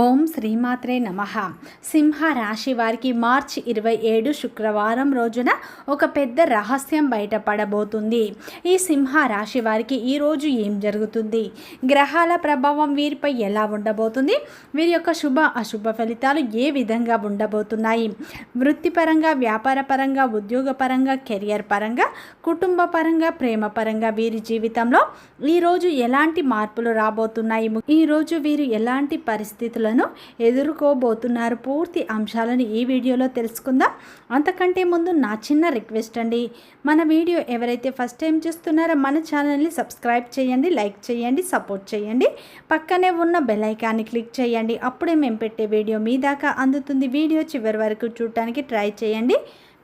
ఓం శ్రీమాత్రే నమః. సింహ రాశి వారికి మార్చి 27 శుక్రవారం రోజున ఒక పెద్ద రహస్యం బయటపడబోతుంది. ఈ సింహ రాశి వారికి ఈరోజు ఏం జరుగుతుంది, గ్రహాల ప్రభావం వీరిపై ఎలా ఉండబోతుంది, వీరి యొక్క శుభ అశుభ ఫలితాలు ఏ విధంగా ఉండబోతున్నాయి, వృత్తిపరంగా, వ్యాపార పరంగా, ఉద్యోగపరంగా, కెరియర్ పరంగా, కుటుంబ పరంగా, ప్రేమ పరంగా వీరి జీవితంలో ఈరోజు ఎలాంటి మార్పులు రాబోతున్నాయి, ఈరోజు వీరు ఎలాంటి పరిస్థితులను ఎదుర్కోబోతున్నారు, పూర్తి అంశాలను ఈ వీడియోలో తెలుసుకుందాం. అంతకంటే ముందు నా చిన్న రిక్వెస్ట్ అండి, మన వీడియో ఎవరైతే ఫస్ట్ టైం చూస్తున్నారో మన ఛానల్ని సబ్స్క్రైబ్ చేయండి, లైక్ చేయండి, సపోర్ట్ చేయండి, పక్కనే ఉన్న బెల్ ఐకాన్ని క్లిక్ చేయండి. అప్పుడే మేము పెట్టే వీడియో మీ దాకా అందుతుంది. వీడియో చివరి వరకు చూడటానికి ట్రై చేయండి.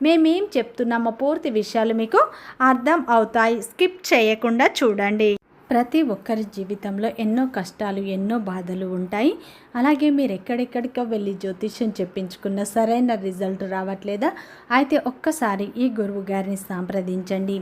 మేమేం చెప్తున్నామో పూర్తి విషయాలు మీకు అర్థం అవుతాయి. స్కిప్ చేయకుండా చూడండి. ప్రతి ఒక్కరి జీవితంలో ఎన్నో కష్టాలు, ఎన్నో బాధలు ఉంటాయి. అలాగే మీరు ఎక్కడెక్కడికో వెళ్ళి జ్యోతిష్యం చెప్పించుకున్న సరైన రిజల్ట్ రావట్లేదా? అయితే ఒక్కసారి ఈ గురువు గారిని సంప్రదించండి.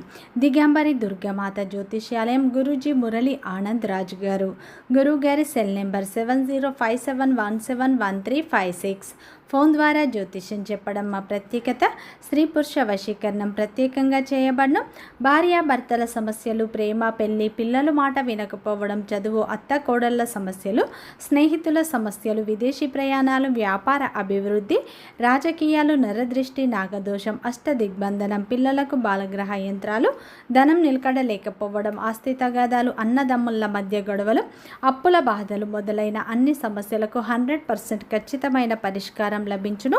దిగంబరి దుర్గామాత జ్యోతిష్యాలయం, గురూజీ మురళి ఆనంద్ రాజు గారు. గురువు గారి సెల్ నెంబర్ 7057171356. ఫోన్ ద్వారా జ్యోతిష్యం చెప్పడం మా ప్రత్యేకత. స్త్రీ పురుష వశీకరణం ప్రత్యేకంగా చేయబడను. భార్యాభర్తల సమస్యలు, ప్రేమ, పెళ్లి, పిల్లలు మాట వినకపోవడం, చదువు, అత్త కోడళ్ల సమస్యలు, స్నేహితుల సమస్యలు, విదేశీ ప్రయాణాలు, వ్యాపార అభివృద్ధి, రాజకీయాలు, నరదృష్టి, నాగదోషం, అష్టదిగ్బంధనం, పిల్లలకు బాలగ్రహ యంత్రాలు, ధనం నిలకడ లేకపోవడం, ఆస్తి తగాదాలు, అన్నదమ్ముల మధ్య గొడవలు, అప్పుల బాధలు మొదలైన అన్ని సమస్యలకు 100% ఖచ్చితమైన పరిష్కారం లభించును.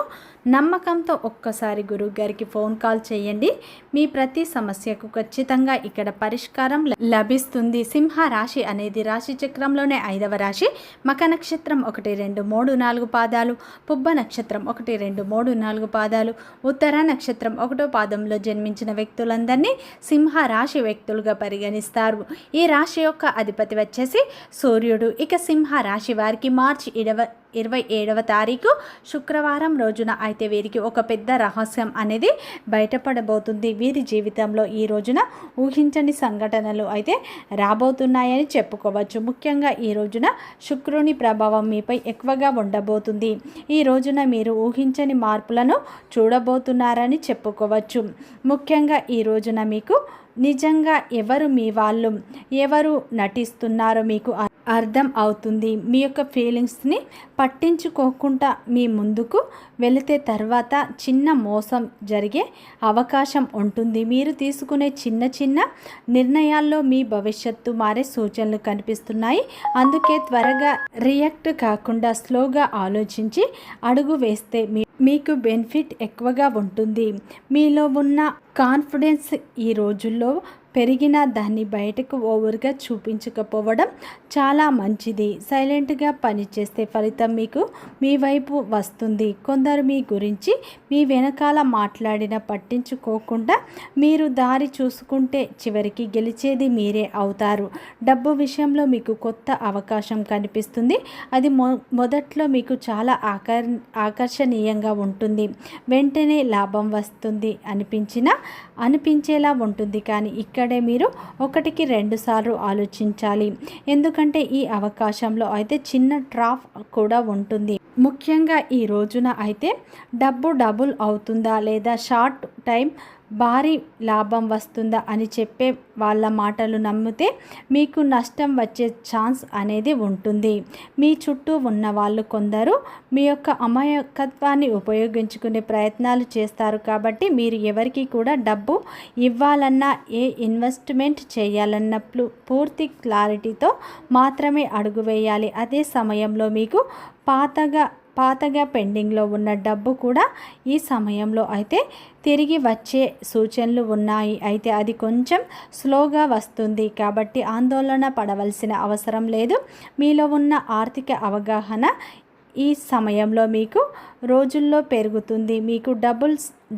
నమ్మకంతో ఒక్కసారి గురువు గారికి ఫోన్ కాల్ చేయండి. మీ ప్రతి సమస్యకు ఖచ్చితంగా ఇక్కడ పరిష్కారం లభిస్తుంది. సింహ రాశి అనేది రాశి చక్రంలోనే 5వ రాశి. మక నక్షత్రం 1, 2, 3, 4 పాదాలు, పుబ్బ నక్షత్రం 1, 2, 3, 4 పాదాలు, ఉత్తర నక్షత్రం 1వ పాదంలో జన్మించిన వ్యక్తులందరినీ సింహ రాశి వ్యక్తులుగా పరిగణిస్తారు. ఈ రాశి యొక్క అధిపతి వచ్చేసి సూర్యుడు. ఇక సింహ రాశి వారికి మార్చి 27వ తారీఖు శుక్రవారం రోజున అయితే వీరికి ఒక పెద్ద రహస్యం అనేది బయటపడబోతుంది. వీరి జీవితంలో ఈ రోజున ఊహించని సంఘటనలు అయితే రాబోతున్నాయని చెప్పుకోవచ్చు. ముఖ్యంగా ఈ రోజున శుక్రుని ప్రభావం మీపై ఎక్కువగా ఉండబోతుంది. ఈ రోజున మీరు ఊహించని మార్పులను చూడబోతున్నారని చెప్పుకోవచ్చు. ముఖ్యంగా ఈ రోజున మీకు నిజంగా ఎవరు మీ వాళ్ళు, ఎవరు నటిస్తున్నారో మీకు అర్థం అవుతుంది. మీ యొక్క ఫీలింగ్స్ని పట్టించుకోకుండా మీ ముందుకు వెళితే తర్వాత చిన్న మోసం జరిగే అవకాశం ఉంటుంది. మీరు తీసుకునే చిన్న చిన్న నిర్ణయాల్లో మీ భవిష్యత్తు మారే సూచనలు కనిపిస్తున్నాయి. అందుకే త్వరగా రియాక్ట్ కాకుండా స్లోగా ఆలోచించి అడుగు వేస్తే మీకు బెనిఫిట్ ఎక్కువగా ఉంటుంది. మీలో ఉన్న కాన్ఫిడెన్స్ ఈ రోజుల్లో పెరిగిన దాన్ని బయటకు ఓవర్గా చూపించకపోవడం చాలా మంచిది. సైలెంట్గా పనిచేస్తే ఫలితం మీకు మీ వైపు వస్తుంది. కొందరు మీ గురించి మీ వెనకాల మాట్లాడిన పట్టించుకోకుండా మీరు దారి చూసుకుంటే చివరికి గెలిచేది మీరే అవుతారు. డబ్బు విషయంలో మీకు కొత్త అవకాశం కనిపిస్తుంది. అది మొదట్లో మీకు చాలా ఆకర్షణీయంగా ఉంటుంది. వెంటనే లాభం వస్తుంది అనిపించేలా ఉంటుంది. కానీ ఇక్కడే మీరు 1కి 2 సార్లు ఆలోచించాలి. ఎందుకంటే ఈ అవకాశంలో అయితే చిన్న ట్రాప్ కూడా ఉంటుంది. ముఖ్యంగా ఈ రోజున అయితే డబ్బు డబుల్ అవుతుందా లేదా షార్ట్ టైం భారీ లాభం వస్తుందా అని చెప్పే వాళ్ళ మాటలు నమ్మితే మీకు నష్టం వచ్చే ఛాన్స్ అనేది ఉంటుంది. మీ చుట్టూ ఉన్న వాళ్ళు కొందరు మీ యొక్క అమాయకత్వాన్ని ఉపయోగించుకునే ప్రయత్నాలు చేస్తారు. కాబట్టి మీరు ఎవరికి కూడా డబ్బు ఇవ్వాలన్నా, ఏ ఇన్వెస్ట్మెంట్ చేయాలన్నప్పుడు పూర్తి క్లారిటీతో మాత్రమే అడుగు వేయాలి. అదే సమయంలో మీకు పాతగా పెండింగ్లో ఉన్న డబ్బు కూడా ఈ సమయంలో అయితే తిరిగి వచ్చే సూచనలు ఉన్నాయి. అయితే అది కొంచెం స్లోగా వస్తుంది. కాబట్టి ఆందోళన పడవలసిన అవసరం లేదు. మీలో ఉన్న ఆర్థిక అవగాహన ఈ సమయంలో మీకు రోజుల్లో పెరుగుతుంది. మీకు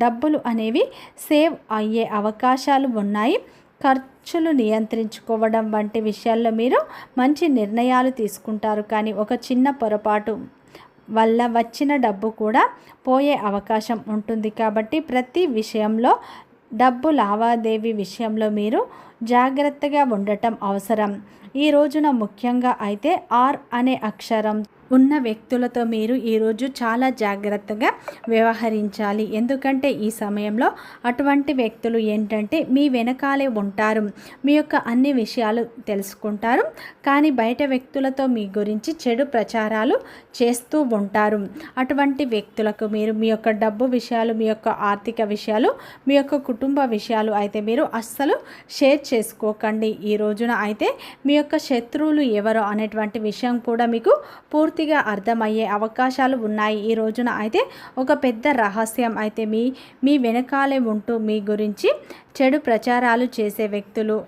డబ్బులు అనేవి సేవ్ అయ్యే అవకాశాలు ఉన్నాయి. ఖర్చులు నియంత్రించుకోవడం వంటి విషయాల్లో మీరు మంచి నిర్ణయాలు తీసుకుంటారు. కానీ ఒక చిన్న పొరపాటు వల్ల వచ్చిన డబ్బు కూడా పోయే అవకాశం ఉంటుంది. కాబట్టి ప్రతి విషయంలో డబ్బు లావాదేవీ విషయంలో మీరు జాగ్రత్తగా ఉండటం అవసరం. ఈ రోజున ముఖ్యంగా అయితే ఆర్ అనే అక్షరం ఉన్న వ్యక్తులతో మీరు ఈరోజు చాలా జాగ్రత్తగా వ్యవహరించాలి. ఎందుకంటే ఈ సమయంలో అటువంటి వ్యక్తులు ఏంటంటే మీ వెనకాలే ఉంటారు, మీ యొక్క అన్ని విషయాలు తెలుసుకుంటారు, కానీ బయట వ్యక్తులతో మీ గురించి చెడు ప్రచారాలు చేస్తూ ఉంటారు. అటువంటి వ్యక్తులకు మీరు మీ యొక్క డబ్బు విషయాలు, మీ యొక్క ఆర్థిక విషయాలు, మీ యొక్క కుటుంబ విషయాలు అయితే మీరు అస్సలు షేర్ చేసుకోకండి. ఈ రోజున అయితే మీ యొక్క శత్రువులు ఎవరో అనేటువంటి విషయం కూడా మీకు పూర్తిగా అర్థమయ్యే అవకాశాలు ఉన్నాయి. ఈ రోజున అయితే ఒక పెద్ద రహస్యం అయితే మీ వెనకాలే ఉంటూ మీ గురించి చెడు ప్రచారాలు చేసే వ్యక్తులు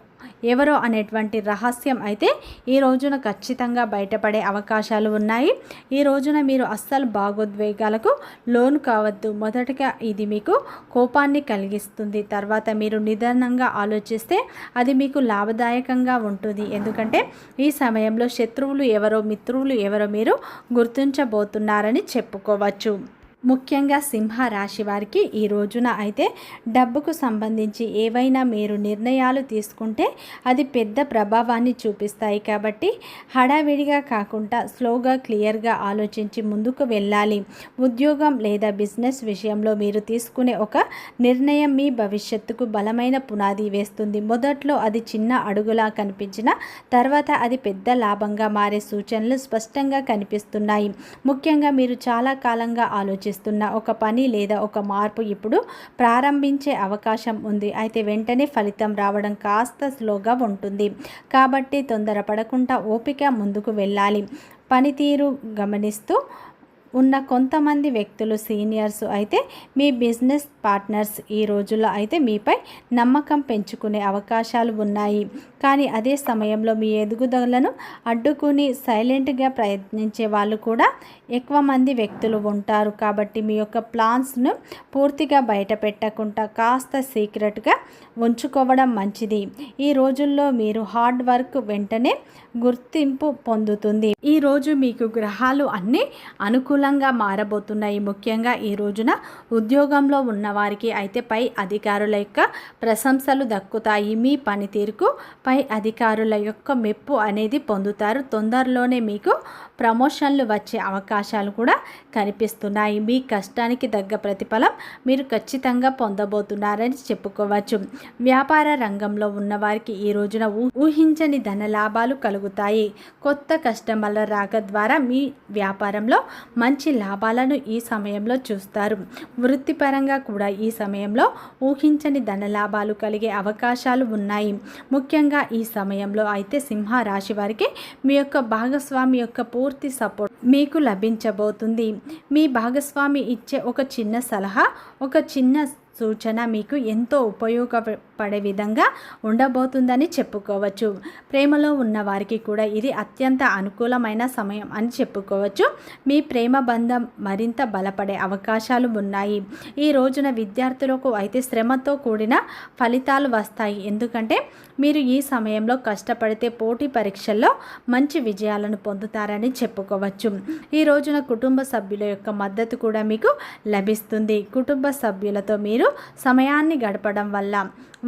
ఎవరో అనేటువంటి రహస్యం అయితే ఈ రోజున ఖచ్చితంగా బయటపడే అవకాశాలు ఉన్నాయి. ఈ రోజున మీరు అస్సలు భావోద్వేగాలకు లోను కావద్దు. మొదటగా ఇది మీకు కోపాన్ని కలిగిస్తుంది, తర్వాత మీరు నిదానంగా ఆలోచిస్తే అది మీకు లాభదాయకంగా ఉంటుంది. ఎందుకంటే ఈ సమయంలో శత్రువులు ఎవరో మిత్రులు ఎవరో మీరు గుర్తించబోతున్నారని చెప్పుకోవచ్చు. ముఖ్యంగా సింహ రాశి వారికి ఈ రోజున అయితే డబ్బుకు సంబంధించి ఏవైనా మీరు నిర్ణయాలు తీసుకుంటే అది పెద్ద ప్రభావాన్ని చూపిస్తాయి. కాబట్టి హడావిడిగా కాకుండా స్లోగా క్లియర్గా ఆలోచించి ముందుకు వెళ్ళాలి. ఉద్యోగం లేదా బిజినెస్ విషయంలో మీరు తీసుకునే ఒక నిర్ణయం మీ భవిష్యత్తుకు బలమైన పునాది వేస్తుంది. మొదట్లో అది చిన్న అడుగులా కనిపించిన తర్వాత అది పెద్ద లాభంగా మారే సూచనలు స్పష్టంగా కనిపిస్తున్నాయి. ముఖ్యంగా మీరు చాలా కాలంగా ఒక పని లేదా ఒక మార్పు ఇప్పుడు ప్రారంభించే అవకాశం ఉంది. అయితే వెంటనే ఫలితం రావడం కాస్త స్లోగా ఉంటుంది. కాబట్టి తొందరపడకుండా ఓపిక ముందుకు వెళ్ళాలి. పనితీరు గమనిస్తూ ఉన్న కొంతమంది వ్యక్తులు సీనియర్స్ అయితే మీ బిజినెస్ పార్ట్నర్స్ ఈ రోజుల్లో అయితే మీపై నమ్మకం పెంచుకునే అవకాశాలు ఉన్నాయి. కానీ అదే సమయంలో మీ ఎదుగుదలను అడ్డుకుని సైలెంట్గా ప్రయత్నించే వాళ్ళు కూడా ఎక్కువ మంది వ్యక్తులు ఉంటారు. కాబట్టి మీ యొక్క ప్లాన్స్ను పూర్తిగా బయట పెట్టకుండా కాస్త సీక్రెట్గా ఉంచుకోవడం మంచిది. ఈ రోజుల్లో మీరు హార్డ్ వర్క్ వెంటనే గుర్తింపు పొందుతుంది. ఈ రోజు మీకు గ్రహాలు అన్నీ అనుకూలంగా మారబోతున్నాయి. ముఖ్యంగా ఈ రోజున ఉద్యోగంలో ఉన్న వారికి అయితే పై అధికారుల యొక్క ప్రశంసలు దక్కుతాయి. మీ పనితీరుకు పై అధికారుల యొక్క మెప్పు అనేది పొందుతారు. తొందరలోనే మీకు ప్రమోషన్లు వచ్చే అవకాశాలు కూడా కనిపిస్తున్నాయి. మీ కష్టానికి తగ్గ ప్రతిఫలం మీరు ఖచ్చితంగా పొందబోతున్నారని చెప్పుకోవచ్చు. వ్యాపార రంగంలో ఉన్న వారికి ఈ రోజున ఊహించని ధన లాభాలు కలుగుతాయి. కొత్త కస్టమర్ల రాక ద్వారా మీ వ్యాపారంలో మంచి లాభాలను ఈ సమయంలో చూస్తారు. వృత్తిపరంగా కూడా ఈ సమయంలో ఊహించని ధన లాభాలు కలిగే అవకాశాలు ఉన్నాయి. ముఖ్యంగా ఈ సమయంలో అయితే సింహ రాశి వారికి మీ యొక్క భాగస్వామి యొక్క పూర్తి సపోర్ట్ మీకు లభించబోతుంది. మీ భాగస్వామి ఇచ్చే ఒక చిన్న సలహా, ఒక చిన్న సూచన మీకు ఎంతో ఉపయోగపడే విధంగా ఉండబోతుందని చెప్పుకోవచ్చు. ప్రేమలో ఉన్న వారికి కూడా ఇది అత్యంత అనుకూలమైన సమయం అని చెప్పుకోవచ్చు. మీ ప్రేమ బంధం మరింత బలపడే అవకాశాలు ఉన్నాయి. ఈ రోజున విద్యార్థులకు అయితే శ్రమతో కూడిన ఫలితాలు వస్తాయి. ఎందుకంటే మీరు ఈ సమయంలో కష్టపడితే పోటీ పరీక్షల్లో మంచి విజయాలను పొందుతారని చెప్పుకోవచ్చు. ఈ రోజున కుటుంబ సభ్యుల యొక్క మద్దతు కూడా మీకు లభిస్తుంది. కుటుంబ సభ్యులతో మీరు సమయాన్ని గడపడం వల్ల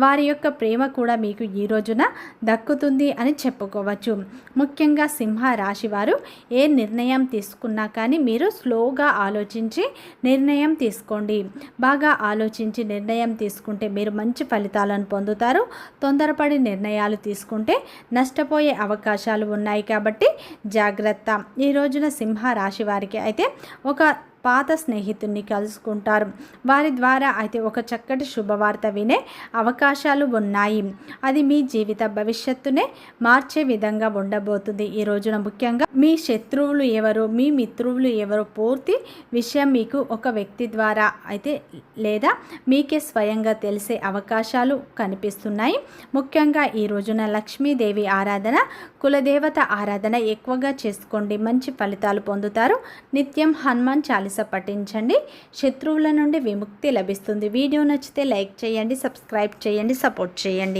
వారి యొక్క ప్రేమ కూడా మీకు ఈ రోజున దక్కుతుంది అని చెప్పుకోవచ్చు. ముఖ్యంగా సింహ రాశి వారు ఏ నిర్ణయం తీసుకున్నా కానీ మీరు స్లోగా ఆలోచించి నిర్ణయం తీసుకోండి. బాగా ఆలోచించి నిర్ణయం తీసుకుంటే మీరు మంచి ఫలితాలను పొందుతారు. తొందరపడి నిర్ణయాలు తీసుకుంటే నష్టపోయే అవకాశాలు ఉన్నాయి. కాబట్టి జాగ్రత్త. ఈ రోజున సింహ రాశి వారికి అయితే ఒక పాత స్నేహితుడిని కలుసుకుంటారు. వారి ద్వారా అయితే ఒక చక్కటి శుభవార్త వినే అవకాశాలు ఉన్నాయి. అది మీ జీవిత భవిష్యత్తునే మార్చే విధంగా ఉండబోతుంది. ఈ రోజున ముఖ్యంగా మీ శత్రువులు ఎవరు, మీ మిత్రువులు ఎవరు పూర్తి విషయం మీకు ఒక వ్యక్తి ద్వారా అయితే లేదా మీకే స్వయంగా తెలిసే అవకాశాలు కనిపిస్తున్నాయి. ముఖ్యంగా ఈ రోజున లక్ష్మీదేవి ఆరాధన, కులదేవత ఆరాధన ఎక్కువగా చేసుకోండి. మంచి ఫలితాలు పొందుతారు. నిత్యం హనుమాన్ చాలీసా పఠించండి. శత్రువుల నుండి విముక్తి లభిస్తుంది. వీడియో నచ్చితే లైక్ చేయండి, సబ్స్క్రైబ్ చేయండి, సపోర్ట్ చేయండి.